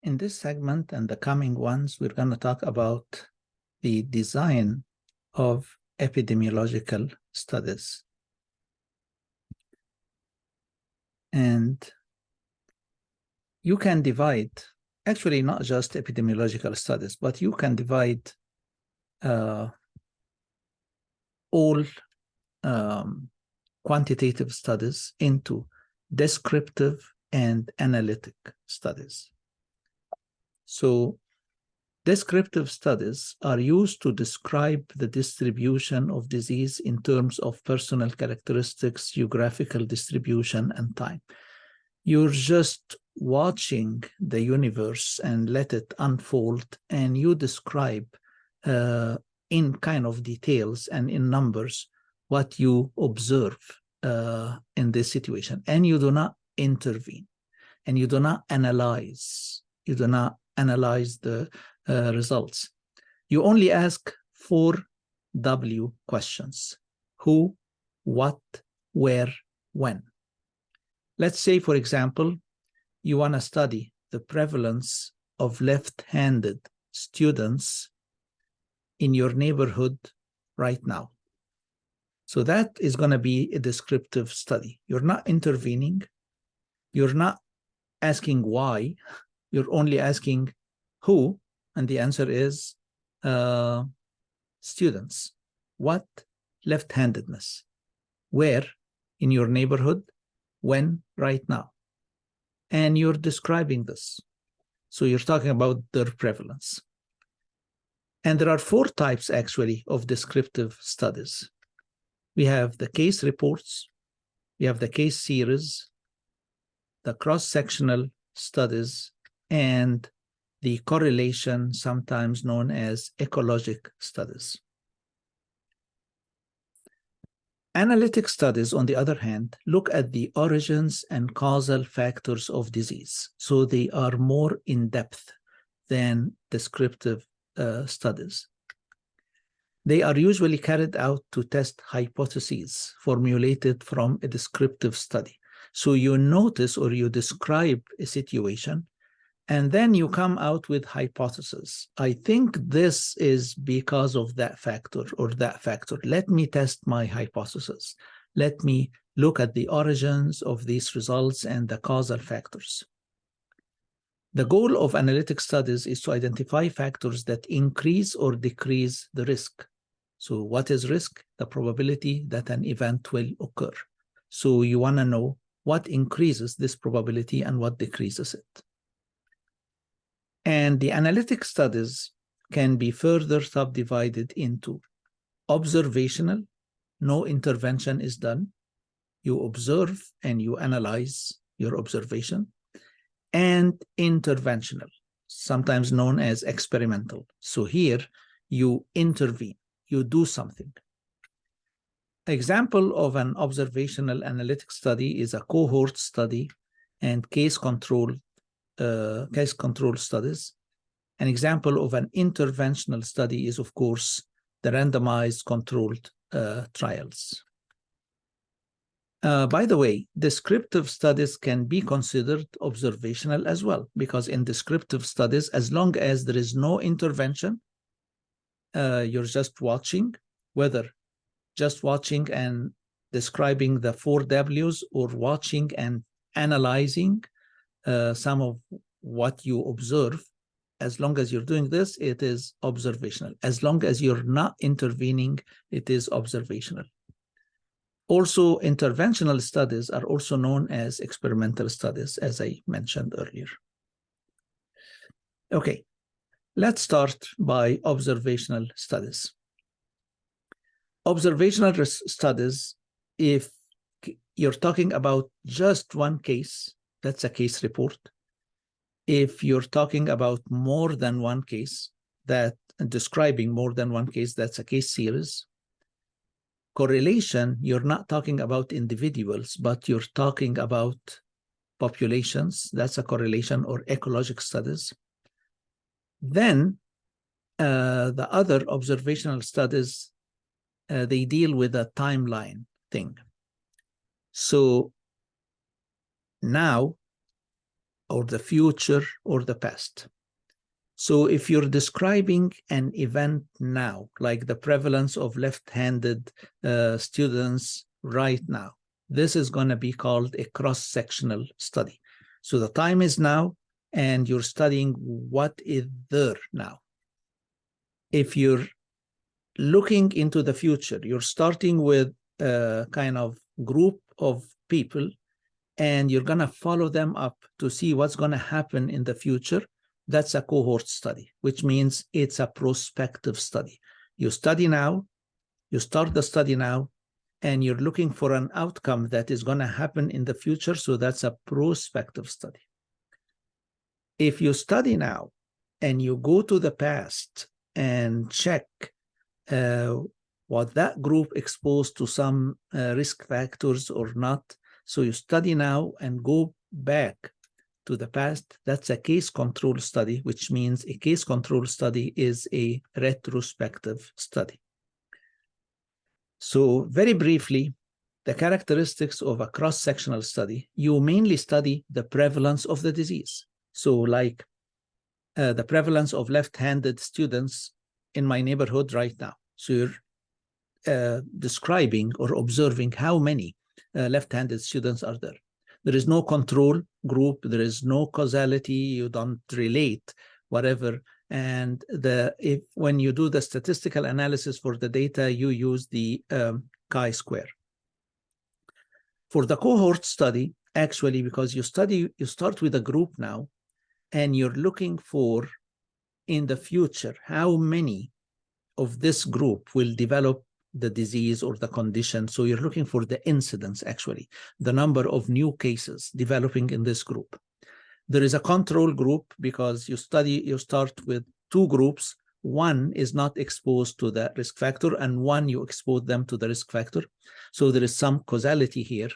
In this segment and the coming ones, we're going to talk about the design of epidemiological studies. And you can divide, actually not just epidemiological studies, but you can divide all quantitative studies into descriptive and analytic studies. So descriptive studies are used to describe the distribution of disease in terms of personal characteristics, geographical distribution, and time. You're just watching the universe and let it unfold, and you describe in kind of details and in numbers what you observe in this situation. And you do not intervene, and you do not analyze. You do not analyze the results. You only ask 4 W questions: who, what, where, when. Let's say, for example, you want to study the prevalence of left-handed students in your neighborhood right now. So that is going to be a descriptive study. You're not intervening. You're not asking why. You're only asking who, and the answer is students. What? Left-handedness. Where? In your neighborhood. When? Right now. And you're describing this. So you're talking about their prevalence. And there are 4 types, actually, of descriptive studies. We have the case reports, we have the case series, the cross-sectional studies, and the correlation, sometimes known as ecologic studies. Analytic studies, on the other hand, look at the origins and causal factors of disease. So they are more in-depth than descriptive studies. They are usually carried out to test hypotheses formulated from a descriptive study. So you notice or you describe a situation, and then you come out with hypotheses. I think this is because of that factor or that factor. Let me test my hypothesis. Let me look at the origins of these results and the causal factors. The goal of analytic studies is to identify factors that increase or decrease the risk. So what is risk? The probability that an event will occur. So you want to know what increases this probability and what decreases it. And the analytic studies can be further subdivided into observational, no intervention is done. You observe and you analyze your observation. And interventional, sometimes known as experimental. So here you intervene, you do something. Example of an observational analytic study is a cohort study and case control studies. An example of an interventional study is, of course, the randomized controlled trials. By the way, descriptive studies can be considered observational as well, because in descriptive studies, as long as there is no intervention, you're just watching, whether just watching and describing the 4 Ws or watching and analyzing some of what you observe. As long as you're doing this, it is observational. As long as you're not intervening, it is observational. Also, interventional studies are also known as experimental studies, as I mentioned earlier. Okay, let's start by observational studies. Observational studies, if you're talking about just one case, that's a case report. If you're talking about more than one case, that describing more than one case, that's a case series. Correlation, you're not talking about individuals, but you're talking about populations. That's a correlation or ecologic studies. Then the other observational studies, they deal with a timeline thing. So now or the future or the past. So if you're describing an event now, like the prevalence of left-handed students right now, this is going to be called a cross-sectional study. So the time is now, and you're studying what is there now. If you're looking into the future, you're starting with a kind of group of people, and you're going to follow them up to see what's going to happen in the future. That's a cohort study, which means it's a prospective study. You study now, you start the study now, and you're looking for an outcome that is going to happen in the future. So that's a prospective study. If you study now and you go to the past and check what that group exposed to some risk factors or not, so you study now and go back to the past, that's a case control study, which means a case control study is a retrospective study. So very briefly, the characteristics of a cross-sectional study, you mainly study the prevalence of the disease. So like the prevalence of left-handed students in my neighborhood right now. So you're describing or observing how many left-handed students are there. There is no control group. There is no causality. You don't relate whatever. And when you do the statistical analysis for the data, you use the chi-square. For the cohort study, actually, because you start with a group now, and you're looking for, in the future, how many of this group will develop the disease or the condition. So you're looking for the incidence, actually, the number of new cases developing in this group. There is a control group because you start with two groups. One is not exposed to the risk factor, and one you expose them to the risk factor. So there is some causality here.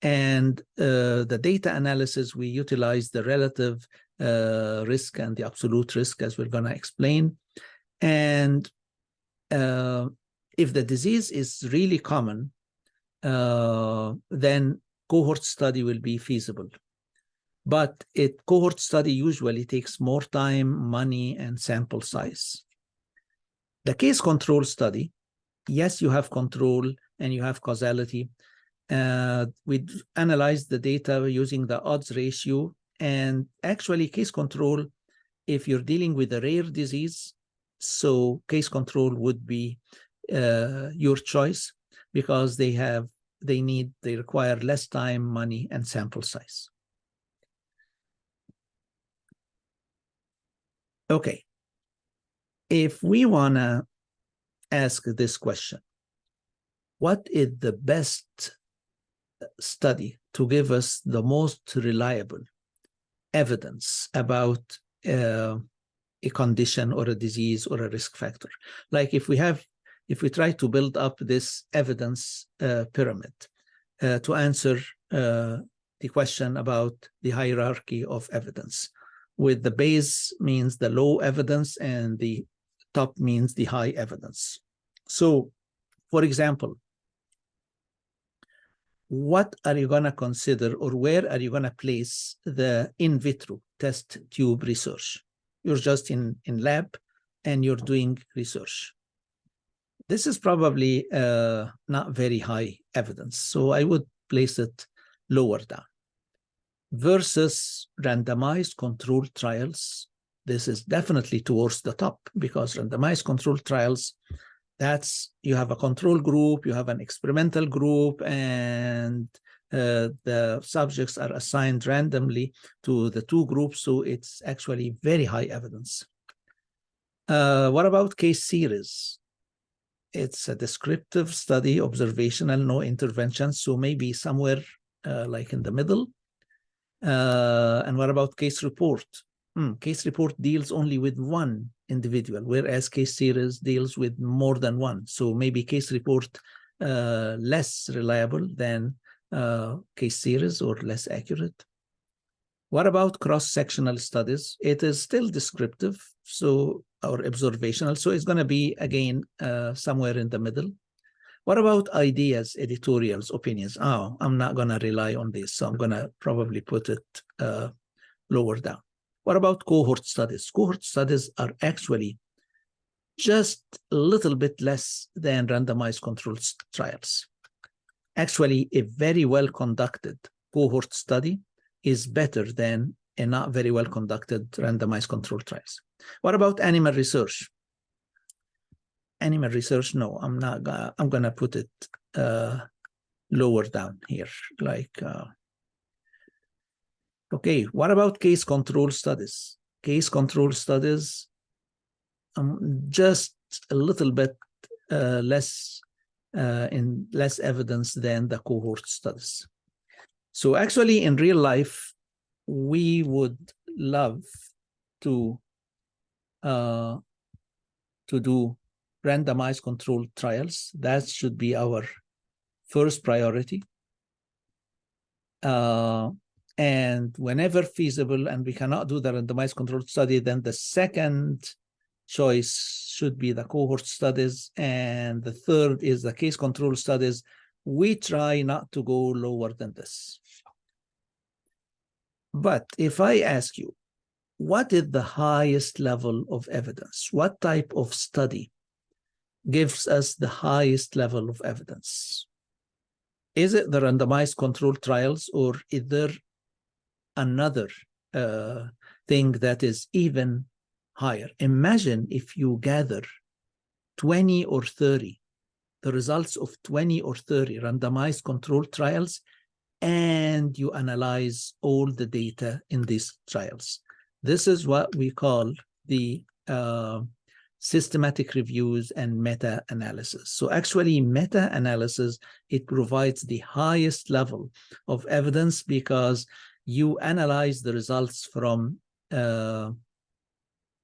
And the data analysis, we utilize the relative risk and the absolute risk, as we're going to explain. And if the disease is really common, then cohort study will be feasible. But cohort study usually takes more time, money, and sample size. The case control study, yes, you have control and you have causality. We analyze the data using the odds ratio, and actually case control, if you're dealing with a rare disease, so case control would be your choice because they require less time, money, and sample size. Okay, if we want to ask this question, what is the best study to give us the most reliable evidence about a condition or a disease or a risk factor? Like if we try to build up this evidence pyramid to answer the question about the hierarchy of evidence, with the base means the low evidence and the top means the high evidence. So, for example, what are you going to consider, or where are you going to place the in vitro test tube research? You're just in lab and you're doing research. This is probably not very high evidence, so I would place it lower down. Versus randomized controlled trials, this is definitely towards the top, because randomized controlled trials, you have a control group, you have an experimental group, and the subjects are assigned randomly to the two groups, so it's actually very high evidence. What about case series? It's a descriptive study, observational, no intervention, so maybe somewhere like in the middle. And what about case report? Case report deals only with one individual, whereas case series deals with more than one. So maybe case report less reliable than case series, or less accurate. What about cross-sectional studies? It is still descriptive, or observational, so it's going to be, again, somewhere in the middle. What about ideas, editorials, opinions? Oh, I'm not going to rely on this, so I'm going to probably put it lower down. What about cohort studies? Cohort studies are actually just a little bit less than randomized controlled trials. Actually, a very well-conducted cohort study is better than a not very well-conducted randomized controlled trials. What about animal research? Animal research, no, I'm not. I'm gonna put it lower down here. Okay, what about case control studies? Case control studies, just a little bit less evidence than the cohort studies. So actually, in real life, we would love to do randomized controlled trials. That should be our first priority. And whenever feasible, and we cannot do the randomized controlled study, then the second choice should be the cohort studies, and the third is the case control studies. We try not to go lower than this. But if I ask you, what is the highest level of evidence? What type of study gives us the highest level of evidence? Is it the randomized controlled trials, or is there another thing that is even higher? Imagine if you gather 20 or 30, the results of 20 or 30 randomized controlled trials, and you analyze all the data in these trials. This is what we call the systematic reviews and meta-analysis. So actually, meta-analysis, it provides the highest level of evidence because you analyze the results from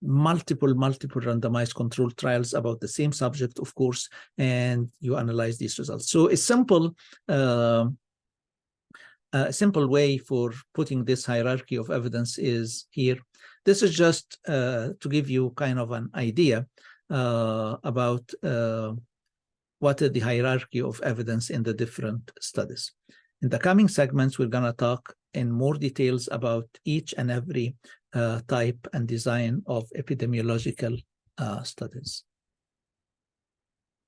multiple randomized controlled trials about the same subject, of course, and you analyze these results. So a simple way for putting this hierarchy of evidence is here. This is just to give you kind of an idea about what is the hierarchy of evidence in the different studies. In the coming segments, we're going to talk in more details about each and every type and design of epidemiological studies.